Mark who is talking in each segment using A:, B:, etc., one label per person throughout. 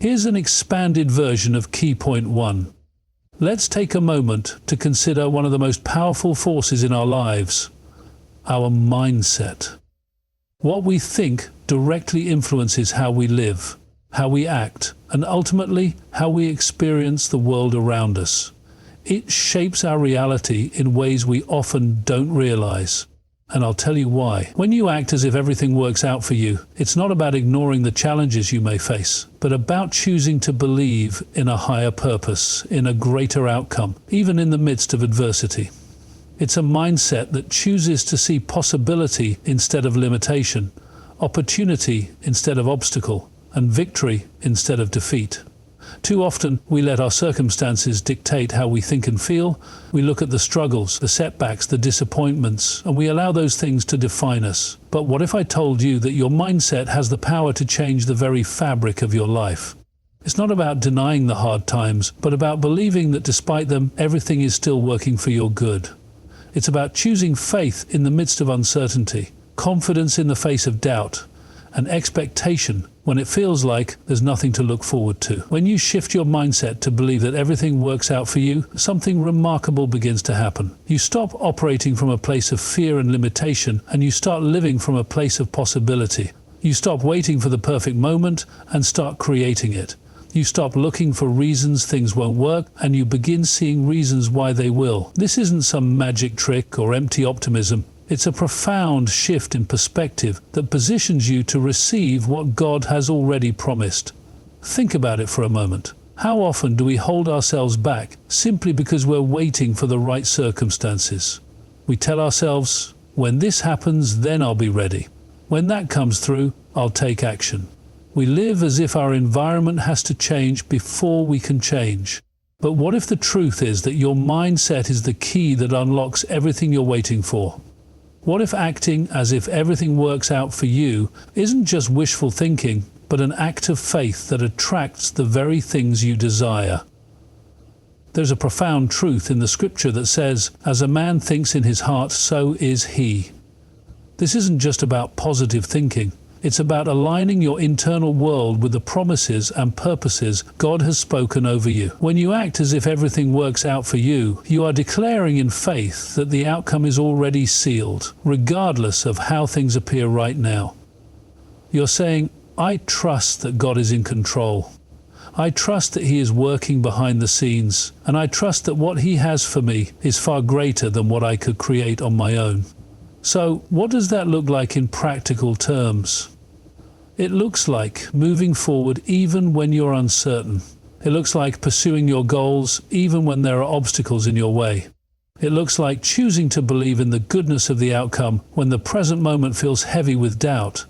A: Here's an expanded version of key point 1. Let's take a moment to consider one of the most powerful forces in our lives, our mindset. What we think directly influences how we live, how we act, and ultimately how we experience the world around us. It shapes our reality in ways we often don't realize. And I'll tell you why. When you act as if everything works out for you, it's not about ignoring the challenges you may face, but about choosing to believe in a higher purpose, in a greater outcome, even in the midst of adversity. It's a mindset that chooses to see possibility instead of limitation, opportunity instead of obstacle, and victory instead of defeat. Too often, we let our circumstances dictate how we think and feel. We look at the struggles, the setbacks, the disappointments, and we allow those things to define us. But what if I told you that your mindset has the power to change the very fabric of your life? It's not about denying the hard times, but about believing that despite them, everything is still working for your good. It's about choosing faith in the midst of uncertainty, confidence in the face of doubt, and expectation when it feels like there's nothing to look forward to. When you shift your mindset to believe that everything works out for you, something remarkable begins to happen. You stop operating from a place of fear and limitation, and you start living from a place of possibility. You stop waiting for the perfect moment and start creating it. You stop looking for reasons things won't work, and you begin seeing reasons why they will. This isn't some magic trick or empty optimism. It's a profound shift in perspective that positions you to receive what God has already promised. Think about it for a moment. How often do we hold ourselves back simply because we're waiting for the right circumstances? We tell ourselves, when this happens, then I'll be ready. When that comes through, I'll take action. We live as if our environment has to change before we can change. But what if the truth is that your mindset is the key that unlocks everything you're waiting for? What if acting as if everything works out for you isn't just wishful thinking, but an act of faith that attracts the very things you desire? There's a profound truth in the scripture that says, "As a man thinks in his heart, so is he." This isn't just about positive thinking. It's about aligning your internal world with the promises and purposes God has spoken over you. When you act as if everything works out for you, you are declaring in faith that the outcome is already sealed, regardless of how things appear right now. You're saying, I trust that God is in control. I trust that He is working behind the scenes, and I trust that what He has for me is far greater than what I could create on my own. So, what does that look like in practical terms? It looks like moving forward even when you're uncertain. It looks like pursuing your goals even when there are obstacles in your way. It looks like choosing to believe in the goodness of the outcome when the present moment feels heavy with doubt.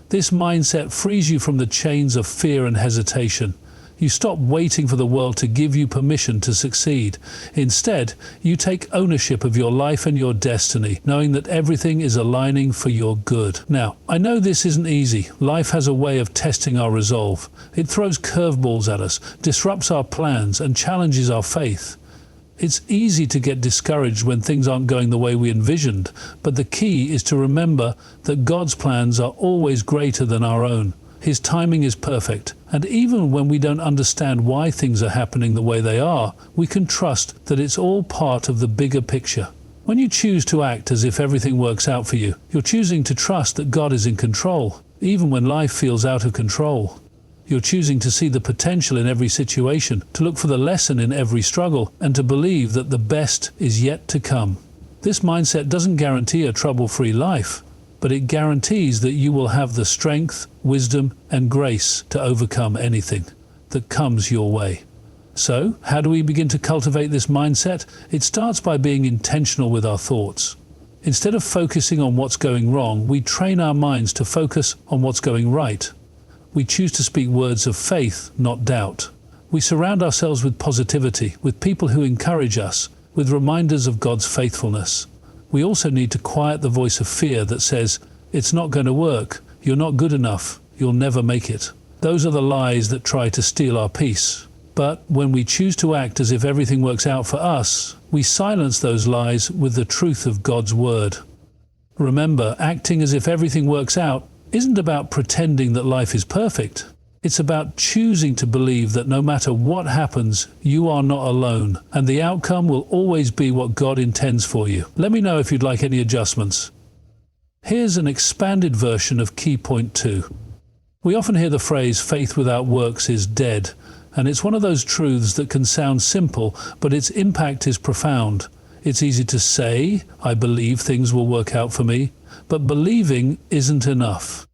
A: This mindset frees you from the chains of fear and hesitation. You stop waiting for the world to give you permission to succeed. Instead, you take ownership of your life and your destiny, knowing that everything is aligning for your good. Now, I know this isn't easy. Life has a way of testing our resolve. It throws curveballs at us, disrupts our plans, and challenges our faith. It's easy to get discouraged when things aren't going the way we envisioned, but the key is to remember that God's plans are always greater than our own. His timing is perfect, and even when we don't understand why things are happening the way they are, we can trust that it's all part of the bigger picture. When you choose to act as if everything works out for you, you're choosing to trust that God is in control, even when life feels out of control. You're choosing to see the potential in every situation, to look for the lesson in every struggle, and to believe that the best is yet to come. This mindset doesn't guarantee a trouble-free life, but it guarantees that you will have the strength, wisdom, and grace to overcome anything that comes your way. So, how do we begin to cultivate this mindset? It starts by being intentional with our thoughts. Instead of focusing on what's going wrong, we train our minds to focus on what's going right. We choose to speak words of faith, not doubt. We surround ourselves with positivity, with people who encourage us, with reminders of God's faithfulness. We also need to quiet the voice of fear that says, "It's not going to work, you're not good enough, you'll never make it." Those are the lies that try to steal our peace. But when we choose to act as if everything works out for us, we silence those lies with the truth of God's word. Remember, acting as if everything works out isn't about pretending that life is perfect. It's about choosing to believe that no matter what happens, you are not alone, and the outcome will always be what God intends for you. Let me know if you'd like any adjustments. Here's an expanded version of key point 2. We often hear the phrase, faith without works is dead, and it's one of those truths that can sound simple, but its impact is profound. It's easy to say, I believe things will work out for me, but believing isn't enough.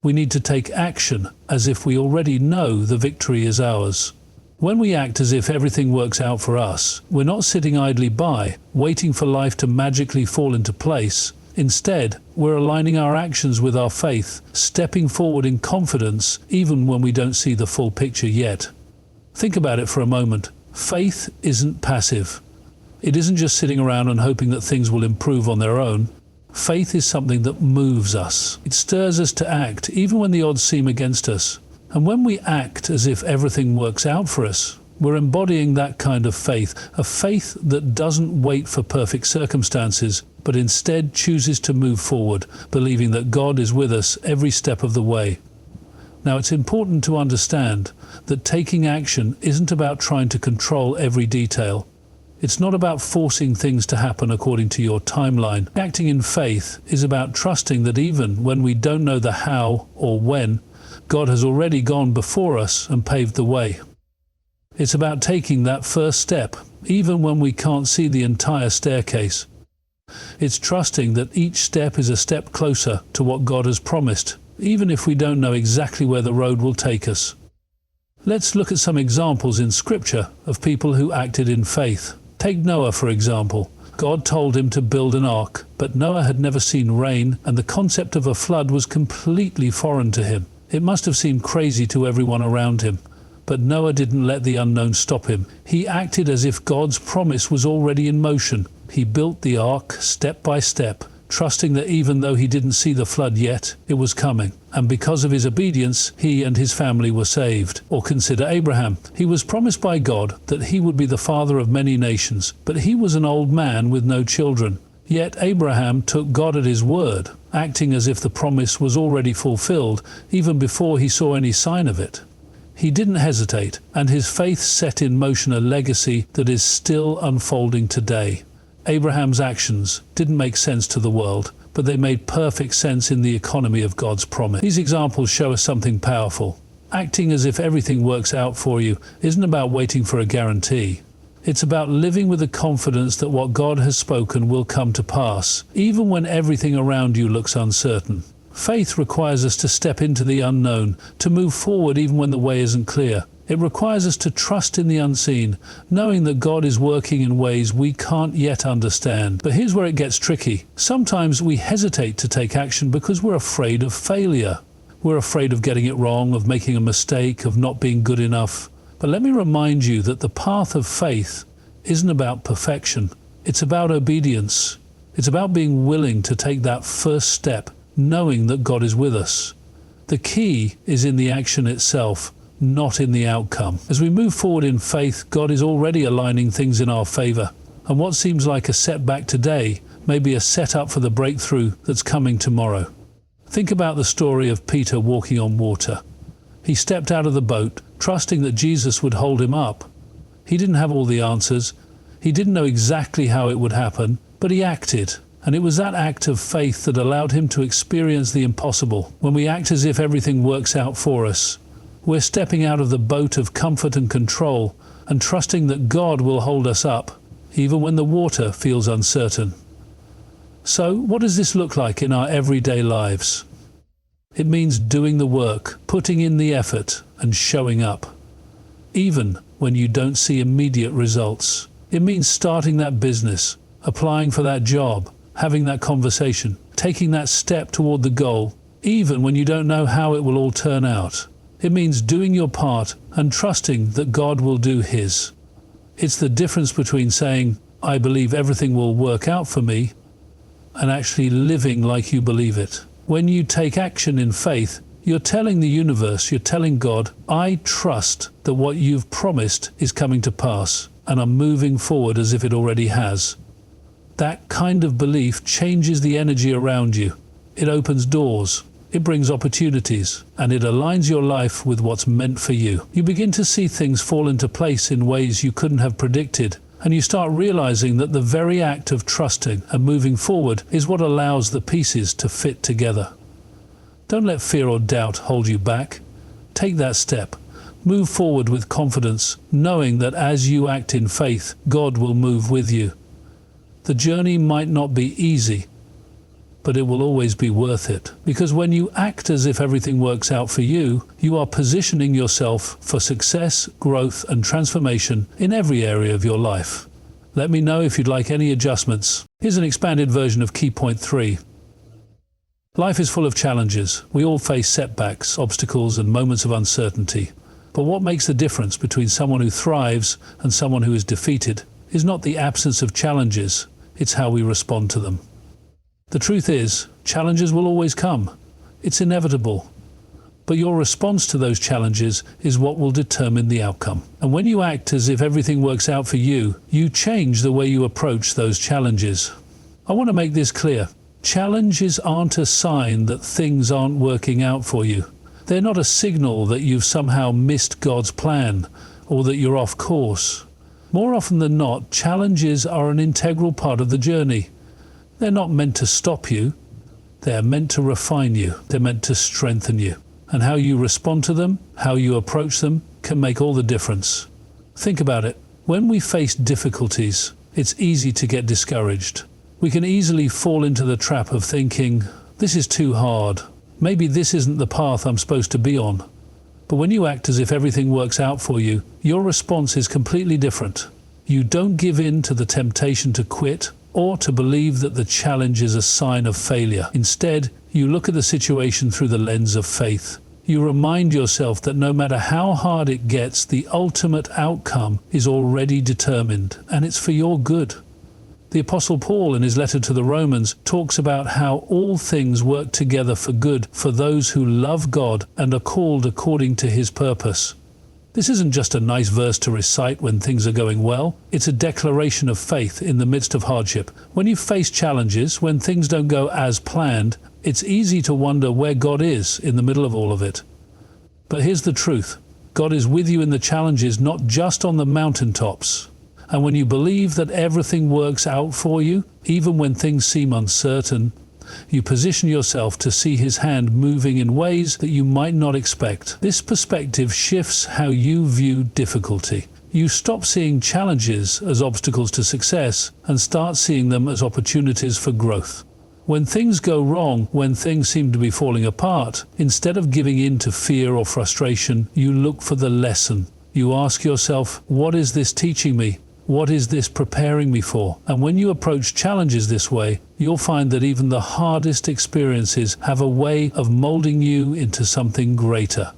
A: We need to take action as if we already know the victory is ours. When we act as if everything works out for us, we're not sitting idly by, waiting for life to magically fall into place. Instead, we're aligning our actions with our faith, stepping forward in confidence even when we don't see the full picture yet. Think about it for a moment. Faith isn't passive. It isn't just sitting around and hoping that things will improve on their own. Faith is something that moves us. It stirs us to act, even when the odds seem against us. And when we act as if everything works out for us, we're embodying that kind of faith, a faith that doesn't wait for perfect circumstances, but instead chooses to move forward, believing that God is with us every step of the way. Now, it's important to understand that taking action isn't about trying to control every detail. It's not about forcing things to happen according to your timeline. Acting in faith is about trusting that even when we don't know the how or when, God has already gone before us and paved the way. It's about taking that first step, even when we can't see the entire staircase. It's trusting that each step is a step closer to what God has promised, even if we don't know exactly where the road will take us. Let's look at some examples in Scripture of people who acted in faith. Take Noah, for example. God told him to build an ark, but Noah had never seen rain, and the concept of a flood was completely foreign to him. It must have seemed crazy to everyone around him. But Noah didn't let the unknown stop him. He acted as if God's promise was already in motion. He built the ark step by step, trusting that even though he didn't see the flood yet, it was coming. And because of his obedience, he and his family were saved. Or consider Abraham. He was promised by God that he would be the father of many nations, but he was an old man with no children. Yet Abraham took God at his word, acting as if the promise was already fulfilled, even before he saw any sign of it. He didn't hesitate, and his faith set in motion a legacy that is still unfolding today. Abraham's actions didn't make sense to the world, but they made perfect sense in the economy of God's promise. These examples show us something powerful. Acting as if everything works out for you isn't about waiting for a guarantee. It's about living with the confidence that what God has spoken will come to pass, even when everything around you looks uncertain. Faith requires us to step into the unknown, to move forward even when the way isn't clear. It requires us to trust in the unseen, knowing that God is working in ways we can't yet understand. But here's where it gets tricky. Sometimes we hesitate to take action because we're afraid of failure. We're afraid of getting it wrong, of making a mistake, of not being good enough. But let me remind you that the path of faith isn't about perfection. It's about obedience. It's about being willing to take that first step, knowing that God is with us. The key is in the action itself, not in the outcome. As we move forward in faith, God is already aligning things in our favor. And what seems like a setback today may be a setup for the breakthrough that's coming tomorrow. Think about the story of Peter walking on water. He stepped out of the boat, trusting that Jesus would hold him up. He didn't have all the answers. He didn't know exactly how it would happen, but he acted. And it was that act of faith that allowed him to experience the impossible. When we act as if everything works out for us, we're stepping out of the boat of comfort and control and trusting that God will hold us up, even when the water feels uncertain. So, what does this look like in our everyday lives? It means doing the work, putting in the effort, and showing up, even when you don't see immediate results. It means starting that business, applying for that job, having that conversation, taking that step toward the goal, even when you don't know how it will all turn out. It means doing your part and trusting that God will do His. It's the difference between saying, I believe everything will work out for me, and actually living like you believe it. When you take action in faith, you're telling the universe, you're telling God, I trust that what you've promised is coming to pass, and I'm moving forward as if it already has. That kind of belief changes the energy around you. It opens doors. it brings opportunities, and it aligns your life with what's meant for you. You begin to see things fall into place in ways you couldn't have predicted, and you start realizing that the very act of trusting and moving forward is what allows the pieces to fit together. Don't let fear or doubt hold you back. Take that step. Move forward with confidence, knowing that as you act in faith, God will move with you. The journey might not be easy, but it will always be worth it. Because when you act as if everything works out for you, you are positioning yourself for success, growth, and transformation in every area of your life. Let me know if you'd like any adjustments. Here's an expanded version of key point 3. Life is full of challenges. We all face setbacks, obstacles, and moments of uncertainty. But what makes the difference between someone who thrives and someone who is defeated is not the absence of challenges, it's how we respond to them. The truth is, challenges will always come. It's inevitable. But your response to those challenges is what will determine the outcome. And when you act as if everything works out for you, you change the way you approach those challenges. I want to make this clear. Challenges aren't a sign that things aren't working out for you. They're not a signal that you've somehow missed God's plan or that you're off course. More often than not, challenges are an integral part of the journey. They're not meant to stop you. They're meant to refine you. They're meant to strengthen you. And how you respond to them, how you approach them, can make all the difference. Think about it. When we face difficulties, it's easy to get discouraged. We can easily fall into the trap of thinking, this is too hard. Maybe this isn't the path I'm supposed to be on. But when you act as if everything works out for you, your response is completely different. You don't give in to the temptation to quit or to believe that the challenge is a sign of failure. Instead, you look at the situation through the lens of faith. You remind yourself that no matter how hard it gets, the ultimate outcome is already determined, and it's for your good. The Apostle Paul, in his letter to the Romans, talks about how all things work together for good for those who love God and are called according to his purpose. This isn't just a nice verse to recite when things are going well. It's a declaration of faith in the midst of hardship. When you face challenges, when things don't go as planned, it's easy to wonder where God is in the middle of all of it. But here's the truth. God is with you in the challenges, not just on the mountaintops. And when you believe that everything works out for you, even when things seem uncertain, you position yourself to see his hand moving in ways that you might not expect. This perspective shifts how you view difficulty. You stop seeing challenges as obstacles to success and start seeing them as opportunities for growth. When things go wrong, when things seem to be falling apart, instead of giving in to fear or frustration, you look for the lesson. You ask yourself, what is this teaching me? What is this preparing me for? And when you approach challenges this way, you'll find that even the hardest experiences have a way of molding you into something greater.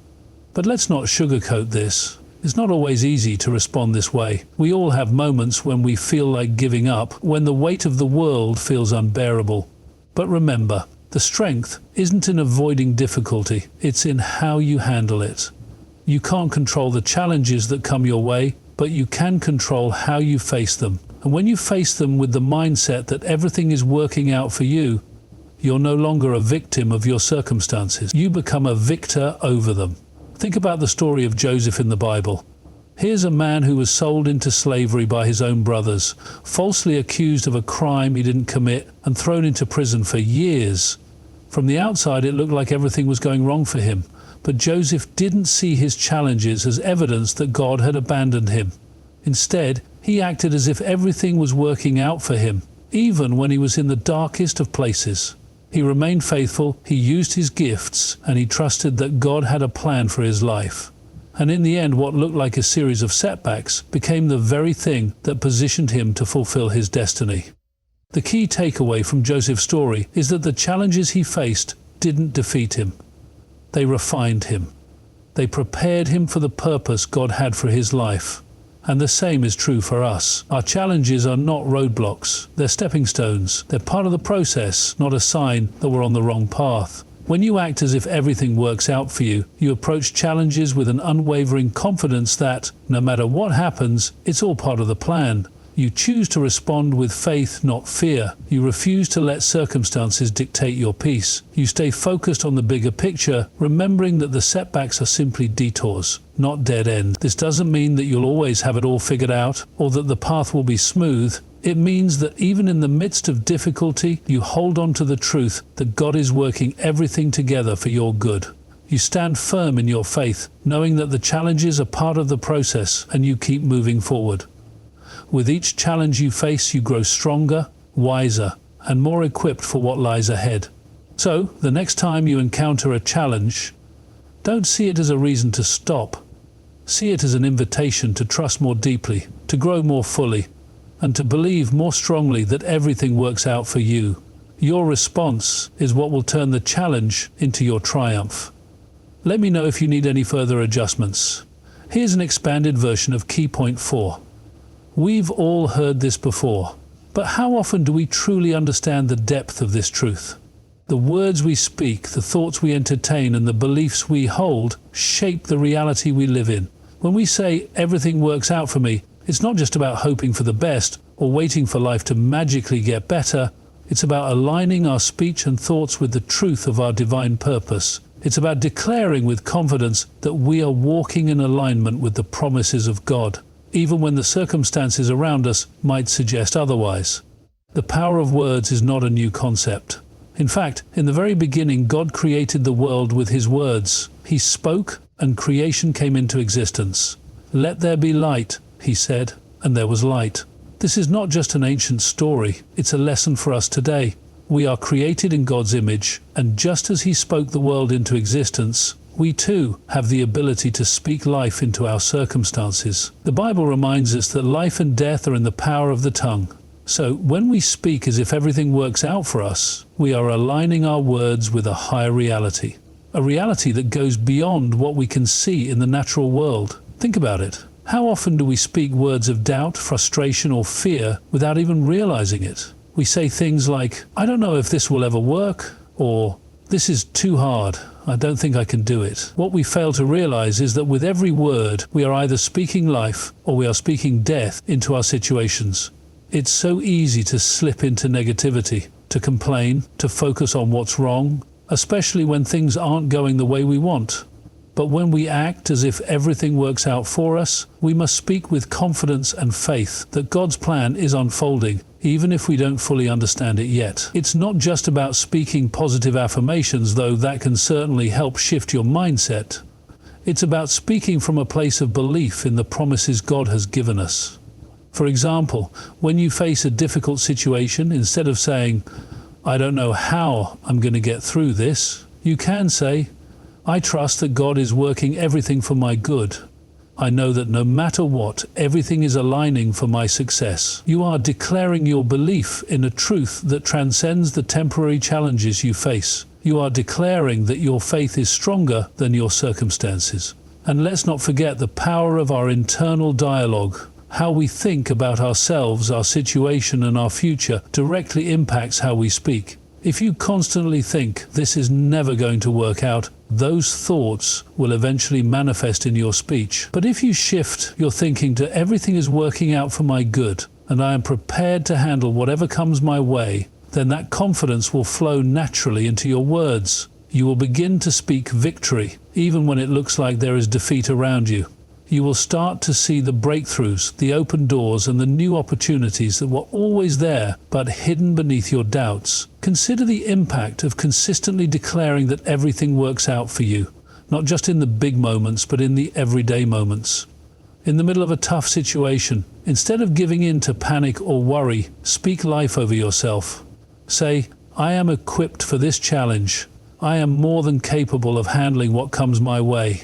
A: But let's not sugarcoat this. It's not always easy to respond this way. We all have moments when we feel like giving up, when the weight of the world feels unbearable. But remember, the strength isn't in avoiding difficulty, it's in how you handle it. You can't control the challenges that come your way, but you can control how you face them. And when you face them with the mindset that everything is working out for you, you're no longer a victim of your circumstances. You become a victor over them. Think about the story of Joseph in the Bible. Here's a man who was sold into slavery by his own brothers, falsely accused of a crime he didn't commit, and thrown into prison for years. From the outside, it looked like everything was going wrong for him. But Joseph didn't see his challenges as evidence that God had abandoned him. Instead, he acted as if everything was working out for him, even when he was in the darkest of places. He remained faithful, he used his gifts, and he trusted that God had a plan for his life. And in the end, what looked like a series of setbacks became the very thing that positioned him to fulfill his destiny. The key takeaway from Joseph's story is that the challenges he faced didn't defeat him. They refined him. They prepared him for the purpose God had for his life. And the same is true for us. Our challenges are not roadblocks. They're stepping stones. They're part of the process, not a sign that we're on the wrong path. When you act as if everything works out for you, you approach challenges with an unwavering confidence that, no matter what happens, it's all part of the plan. You choose to respond with faith, not fear. You refuse to let circumstances dictate your peace. You stay focused on the bigger picture, remembering that the setbacks are simply detours, not dead ends. This doesn't mean that you'll always have it all figured out, or that the path will be smooth. It means that even in the midst of difficulty, you hold on to the truth that God is working everything together for your good. You stand firm in your faith, knowing that the challenges are part of the process, and you keep moving forward. With each challenge you face, you grow stronger, wiser, and more equipped for what lies ahead. So, the next time you encounter a challenge, don't see it as a reason to stop. See it as an invitation to trust more deeply, to grow more fully, and to believe more strongly that everything works out for you. Your response is what will turn the challenge into your triumph. Let me know if you need any further adjustments. Here's an expanded version of Key Point 4. We've all heard this before, but how often do we truly understand the depth of this truth? The words we speak, the thoughts we entertain, and the beliefs we hold shape the reality we live in. When we say everything works out for me, it's not just about hoping for the best or waiting for life to magically get better. It's about aligning our speech and thoughts with the truth of our divine purpose. It's about declaring with confidence that we are walking in alignment with the promises of God, even when the circumstances around us might suggest otherwise. The power of words is not a new concept. In fact, in the very beginning, God created the world with His words. He spoke, and creation came into existence. "Let there be light," He said, and there was light. This is not just an ancient story, it's a lesson for us today. We are created in God's image, and just as He spoke the world into existence, we too have the ability to speak life into our circumstances. The Bible reminds us that life and death are in the power of the tongue. So when we speak as if everything works out for us, we are aligning our words with a higher reality. A reality that goes beyond what we can see in the natural world. Think about it. How often do we speak words of doubt, frustration, or fear without even realizing it? We say things like, "I don't know if this will ever work," or "This is too hard. I don't think I can do it." What we fail to realize is that with every word, we are either speaking life or we are speaking death into our situations. It's so easy to slip into negativity, to complain, to focus on what's wrong, especially when things aren't going the way we want. But when we act as if everything works out for us, we must speak with confidence and faith that God's plan is unfolding, even if we don't fully understand it yet. It's not just about speaking positive affirmations, though that can certainly help shift your mindset. It's about speaking from a place of belief in the promises God has given us. For example, when you face a difficult situation, instead of saying, "I don't know how I'm going to get through this," you can say, "I trust that God is working everything for my good. I know that no matter what, everything is aligning for my success." You are declaring your belief in a truth that transcends the temporary challenges you face. You are declaring that your faith is stronger than your circumstances. And let's not forget the power of our internal dialogue. How we think about ourselves, our situation, and our future directly impacts how we speak. If you constantly think, "This is never going to work out," those thoughts will eventually manifest in your speech. But if you shift your thinking to "Everything is working out for my good, and I am prepared to handle whatever comes my way," then that confidence will flow naturally into your words. You will begin to speak victory, even when it looks like there is defeat around you. You will start to see the breakthroughs, the open doors, and the new opportunities that were always there, but hidden beneath your doubts. Consider the impact of consistently declaring that everything works out for you, not just in the big moments, but in the everyday moments. In the middle of a tough situation, instead of giving in to panic or worry, speak life over yourself. Say, "I am equipped for this challenge. I am more than capable of handling what comes my way."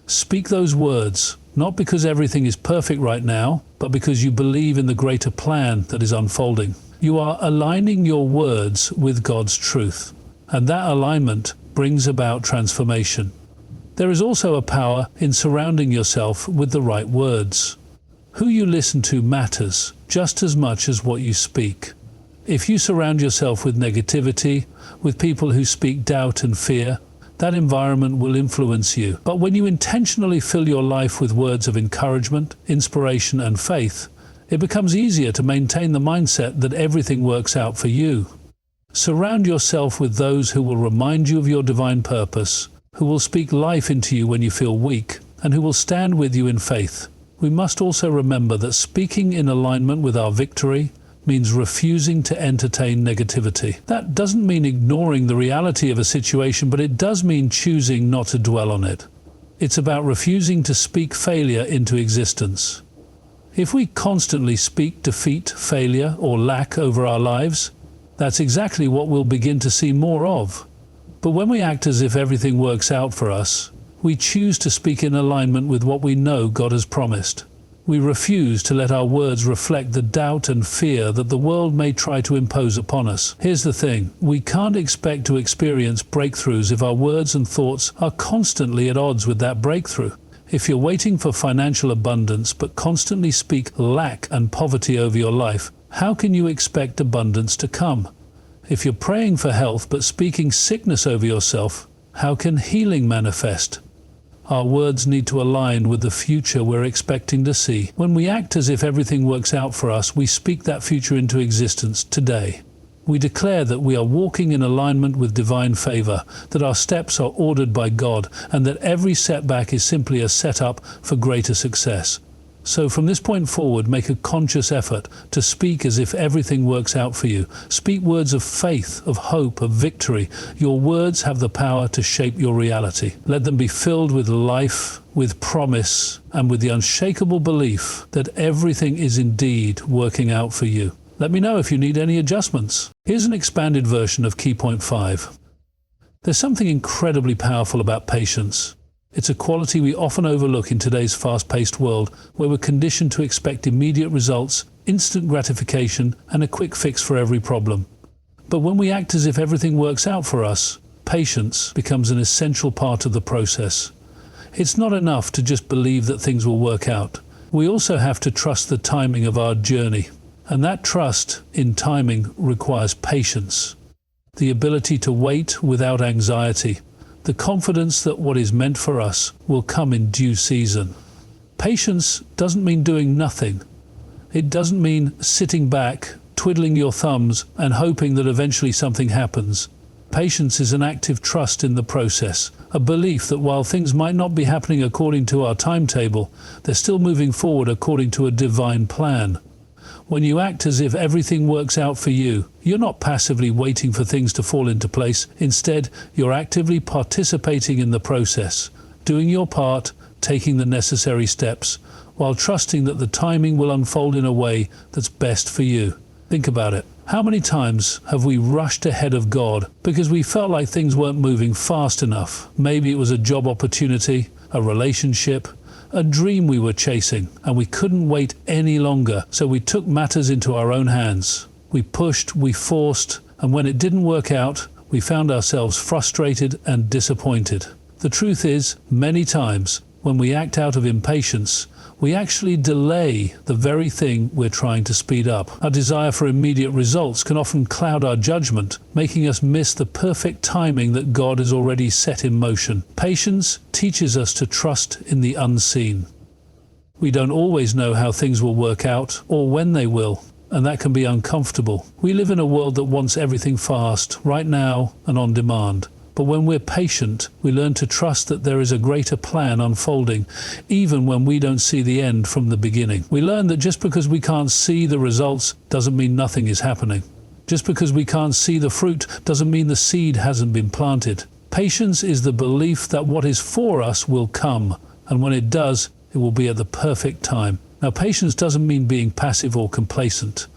A: Speak those words, not because everything is perfect right now, but because you believe in the greater plan that is unfolding. You are aligning your words with God's truth, and that alignment brings about transformation. There is also a power in surrounding yourself with the right words. Who you listen to matters just as much as what you speak. If you surround yourself with negativity, with people who speak doubt and fear, that environment will influence you. But when you intentionally fill your life with words of encouragement, inspiration, and faith, It becomes easier to maintain the mindset that everything works out for you. Surround yourself with those who will remind you of your divine purpose, who will speak life into you when you feel weak, and who will stand with you in faith. We must also remember that speaking in alignment with our victory means refusing to entertain negativity. That doesn't mean ignoring the reality of a situation, but it does mean choosing not to dwell on it. It's about refusing to speak failure into existence. If we constantly speak defeat, failure, or lack over our lives, that's exactly what we'll begin to see more of. But when we act as if everything works out for us, we choose to speak in alignment with what we know God has promised. We refuse to let our words reflect the doubt and fear that the world may try to impose upon us. Here's the thing: we can't expect to experience breakthroughs if our words and thoughts are constantly at odds with that breakthrough. If you're waiting for financial abundance but constantly speak lack and poverty over your life, how can you expect abundance to come? If you're praying for health but speaking sickness over yourself, how can healing manifest? Our words need to align with the future we're expecting to see. When we act as if everything works out for us, we speak that future into existence today. We declare that we are walking in alignment with divine favor, that our steps are ordered by God, and that every setback is simply a setup for greater success. So from this point forward, make a conscious effort to speak as if everything works out for you. Speak words of faith, of hope, of victory. Your words have the power to shape your reality. Let them be filled with life, with promise, and with the unshakable belief that everything is indeed working out for you. Let me know if you need any adjustments. Here's an expanded version of Key Point 5. There's something incredibly powerful about patience. It's a quality we often overlook in today's fast-paced world, where we're conditioned to expect immediate results, instant gratification, and a quick fix for every problem. But when we act as if everything works out for us, patience becomes an essential part of the process. It's not enough to just believe that things will work out. We also have to trust the timing of our journey. And that trust in timing requires patience, the ability to wait without anxiety, the confidence that what is meant for us will come in due season. Patience doesn't mean doing nothing. It doesn't mean sitting back, twiddling your thumbs, and hoping that eventually something happens. Patience is an active trust in the process, a belief that while things might not be happening according to our timetable, they're still moving forward according to a divine plan. When you act as if everything works out for you, you're not passively waiting for things to fall into place. Instead, you're actively participating in the process, doing your part, taking the necessary steps, while trusting that the timing will unfold in a way that's best for you. Think about it. How many times have we rushed ahead of God because we felt like things weren't moving fast enough? Maybe it was a job opportunity, a relationship, a dream we were chasing, and we couldn't wait any longer, so we took matters into our own hands. We pushed, we forced, and when it didn't work out, we found ourselves frustrated and disappointed. The truth is, many times, when we act out of impatience, we actually delay the very thing we're trying to speed up. Our desire for immediate results can often cloud our judgment, making us miss the perfect timing that God has already set in motion. Patience teaches us to trust in the unseen. We don't always know how things will work out or when they will, and that can be uncomfortable. We live in a world that wants everything fast, right now, and on demand. But when we're patient, we learn to trust that there is a greater plan unfolding, even when we don't see the end from the beginning. We learn that just because we can't see the results doesn't mean nothing is happening. Just because we can't see the fruit doesn't mean the seed hasn't been planted. Patience is the belief that what is for us will come, and when it does, it will be at the perfect time. Now, patience doesn't mean being passive or complacent.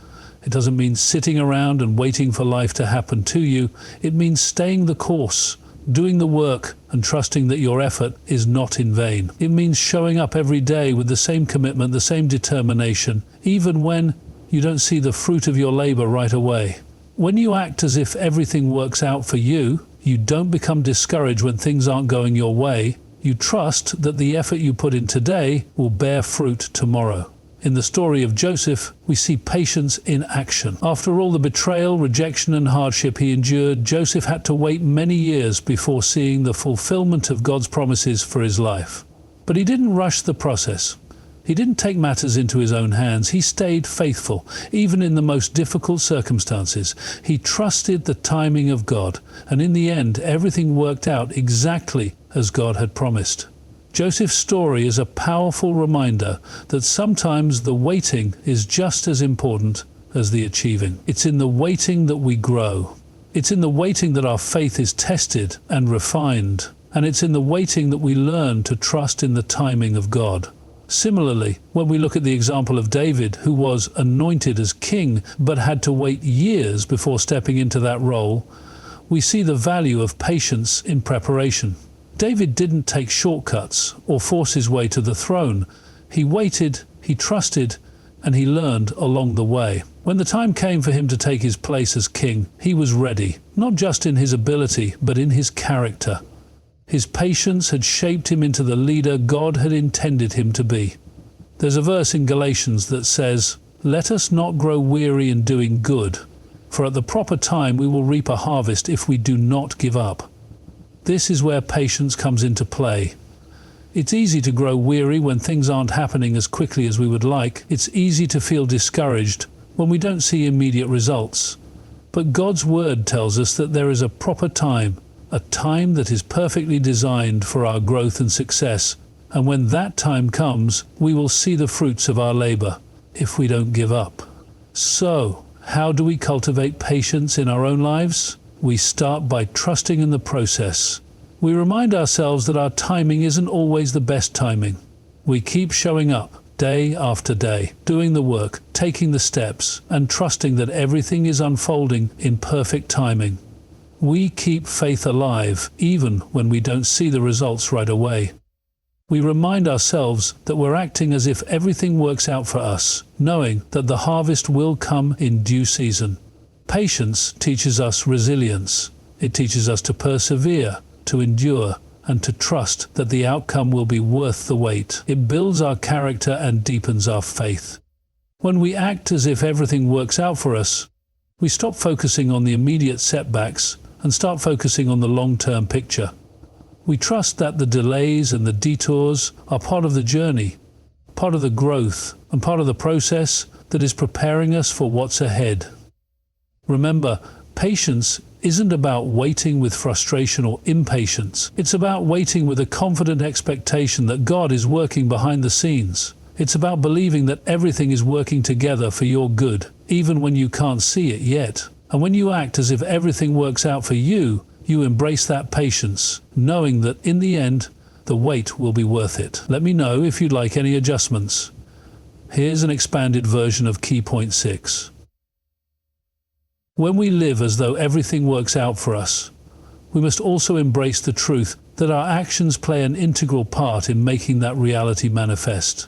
A: It doesn't mean sitting around and waiting for life to happen to you. It means staying the course, doing the work, and trusting that your effort is not in vain. It means showing up every day with the same commitment, the same determination, even when you don't see the fruit of your labor right away. When you act as if everything works out for you, you don't become discouraged when things aren't going your way. You trust that the effort you put in today will bear fruit tomorrow. In the story of Joseph, we see patience in action. After all the betrayal, rejection, and hardship he endured, Joseph had to wait many years before seeing the fulfillment of God's promises for his life. But he didn't rush the process. He didn't take matters into his own hands. He stayed faithful, even in the most difficult circumstances. He trusted the timing of God, and in the end, everything worked out exactly as God had promised. Joseph's story is a powerful reminder that sometimes the waiting is just as important as the achieving. It's in the waiting that we grow. It's in the waiting that our faith is tested and refined. And it's in the waiting that we learn to trust in the timing of God. Similarly, when we look at the example of David, who was anointed as king but had to wait years before stepping into that role, we see the value of patience in preparation. David didn't take shortcuts or force his way to the throne. He waited, he trusted, and he learned along the way. When the time came for him to take his place as king, he was ready, not just in his ability, but in his character. His patience had shaped him into the leader God had intended him to be. There's a verse in Galatians that says, "Let us not grow weary in doing good, for at the proper time we will reap a harvest if we do not give up." This is where patience comes into play. It's easy to grow weary when things aren't happening as quickly as we would like. It's easy to feel discouraged when we don't see immediate results. But God's word tells us that there is a proper time, a time that is perfectly designed for our growth and success, and when that time comes, we will see the fruits of our labor, if we don't give up. So, how do we cultivate patience in our own lives? We start by trusting in the process. We remind ourselves that our timing isn't always the best timing. We keep showing up, day after day, doing the work, taking the steps, and trusting that everything is unfolding in perfect timing. We keep faith alive even when we don't see the results right away. We remind ourselves that we're acting as if everything works out for us, knowing that the harvest will come in due season. Patience teaches us resilience. It teaches us to persevere, to endure, and to trust that the outcome will be worth the wait. It builds our character and deepens our faith. When we act as if everything works out for us, we stop focusing on the immediate setbacks and start focusing on the long-term picture. We trust that the delays and the detours are part of the journey, part of the growth, and part of the process that is preparing us for what's ahead. Remember, patience isn't about waiting with frustration or impatience. It's about waiting with a confident expectation that God is working behind the scenes. It's about believing that everything is working together for your good, even when you can't see it yet. And when you act as if everything works out for you, you embrace that patience, knowing that in the end, the wait will be worth it. Let me know if you'd like any adjustments. Here's an expanded version of key point 6. When we live as though everything works out for us, we must also embrace the truth that our actions play an integral part in making that reality manifest.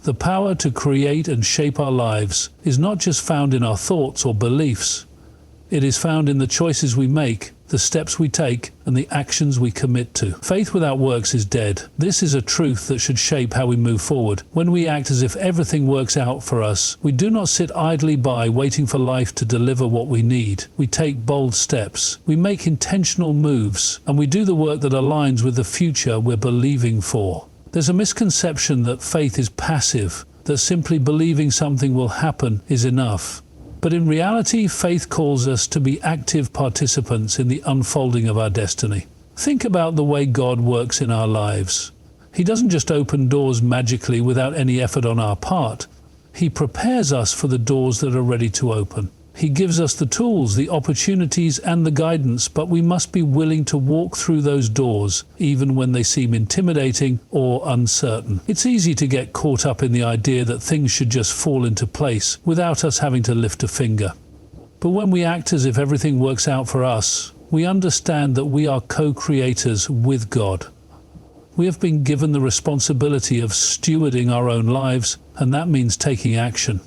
A: The power to create and shape our lives is not just found in our thoughts or beliefs. It is found in the choices we make, the steps we take, and the actions we commit to. Faith without works is dead. This is a truth that should shape how we move forward. When we act as if everything works out for us, we do not sit idly by waiting for life to deliver what we need. We take bold steps. We make intentional moves, and we do the work that aligns with the future we're believing for. There's a misconception that faith is passive, that simply believing something will happen is enough. But in reality, faith calls us to be active participants in the unfolding of our destiny. Think about the way God works in our lives. He doesn't just open doors magically without any effort on our part. He prepares us for the doors that are ready to open. He gives us the tools, the opportunities, and the guidance, but we must be willing to walk through those doors, even when they seem intimidating or uncertain. It's easy to get caught up in the idea that things should just fall into place without us having to lift a finger. But when we act as if everything works out for us, we understand that we are co-creators with God. We have been given the responsibility of stewarding our own lives, and that means taking action.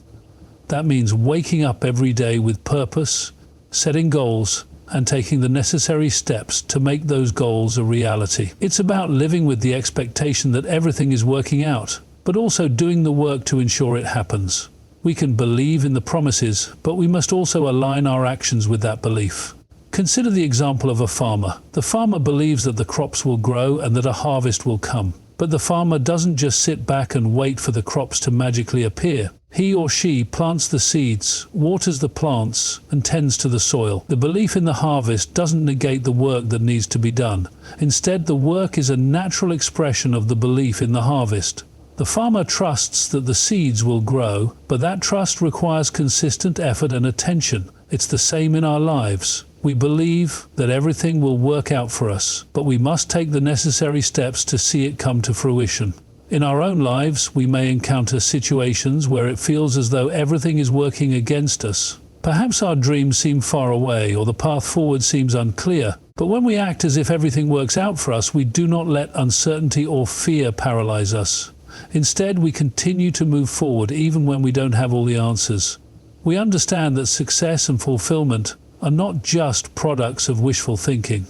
A: That means waking up every day with purpose, setting goals, and taking the necessary steps to make those goals a reality. It's about living with the expectation that everything is working out, but also doing the work to ensure it happens. We can believe in the promises, but we must also align our actions with that belief. Consider the example of a farmer. The farmer believes that the crops will grow and that a harvest will come. But the farmer doesn't just sit back and wait for the crops to magically appear. He or she plants the seeds, waters the plants, and tends to the soil. The belief in the harvest doesn't negate the work that needs to be done. Instead, the work is a natural expression of the belief in the harvest. The farmer trusts that the seeds will grow, but that trust requires consistent effort and attention. It's the same in our lives. We believe that everything will work out for us, but we must take the necessary steps to see it come to fruition. In our own lives, we may encounter situations where it feels as though everything is working against us. Perhaps our dreams seem far away or the path forward seems unclear. But when we act as if everything works out for us, we do not let uncertainty or fear paralyze us. Instead, we continue to move forward even when we don't have all the answers. We understand that success and fulfillment are not just products of wishful thinking.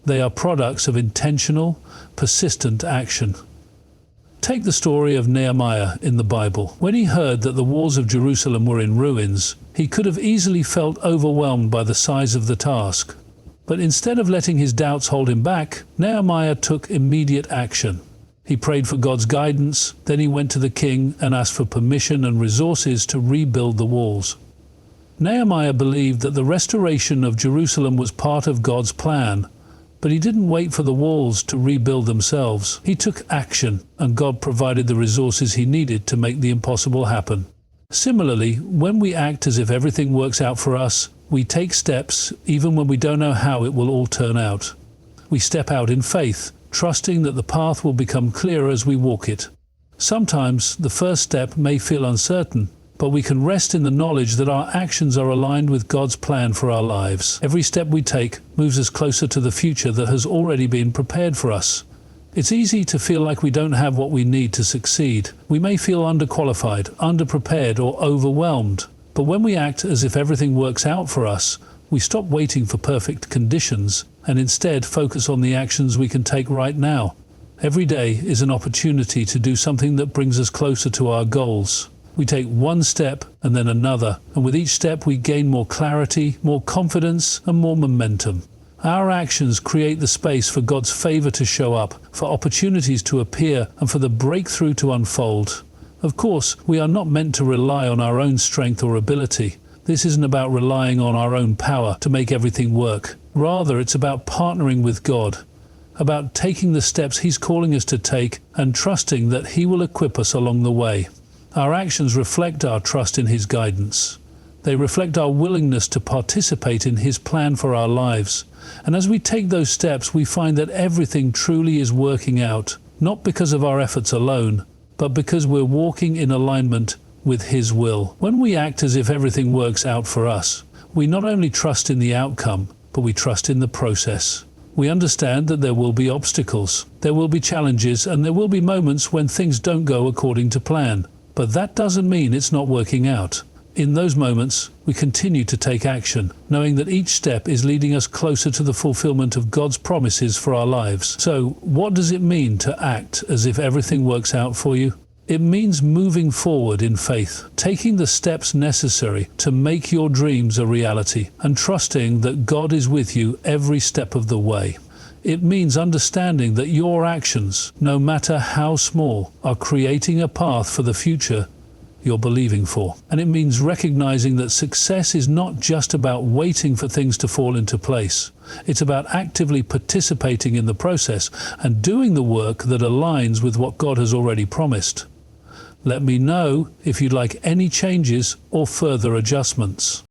A: They are products of intentional, persistent action. Take the story of Nehemiah in the Bible. When he heard that the walls of Jerusalem were in ruins, he could have easily felt overwhelmed by the size of the task. But instead of letting his doubts hold him back, Nehemiah took immediate action. He prayed for God's guidance, then he went to the king and asked for permission and resources to rebuild the walls. Nehemiah believed that the restoration of Jerusalem was part of God's plan, but he didn't wait for the walls to rebuild themselves. He took action, and God provided the resources he needed to make the impossible happen. Similarly, when we act as if everything works out for us, we take steps even when we don't know how it will all turn out. We step out in faith, trusting that the path will become clearer as we walk it. Sometimes the first step may feel uncertain, but we can rest in the knowledge that our actions are aligned with God's plan for our lives. Every step we take moves us closer to the future that has already been prepared for us. It's easy to feel like we don't have what we need to succeed. We may feel underqualified, underprepared, or overwhelmed. But when we act as if everything works out for us, we stop waiting for perfect conditions and instead focus on the actions we can take right now. Every day is an opportunity to do something that brings us closer to our goals. We take one step and then another, and with each step we gain more clarity, more confidence, and more momentum. Our actions create the space for God's favor to show up, for opportunities to appear, and for the breakthrough to unfold. Of course, we are not meant to rely on our own strength or ability. This isn't about relying on our own power to make everything work. Rather, it's about partnering with God, about taking the steps He's calling us to take and trusting that He will equip us along the way. Our actions reflect our trust in His guidance. They reflect our willingness to participate in His plan for our lives. And as we take those steps, we find that everything truly is working out, not because of our efforts alone, but because we're walking in alignment with His will. When we act as if everything works out for us, we not only trust in the outcome, but we trust in the process. We understand that there will be obstacles, there will be challenges, and there will be moments when things don't go according to plan. But that doesn't mean it's not working out. In those moments, we continue to take action, knowing that each step is leading us closer to the fulfillment of God's promises for our lives. So, what does it mean to act as if everything works out for you? It means moving forward in faith, taking the steps necessary to make your dreams a reality, and trusting that God is with you every step of the way. It means understanding that your actions, no matter how small, are creating a path for the future you're believing for. And it means recognizing that success is not just about waiting for things to fall into place. It's about actively participating in the process and doing the work that aligns with what God has already promised. Let me know if you'd like any changes or further adjustments.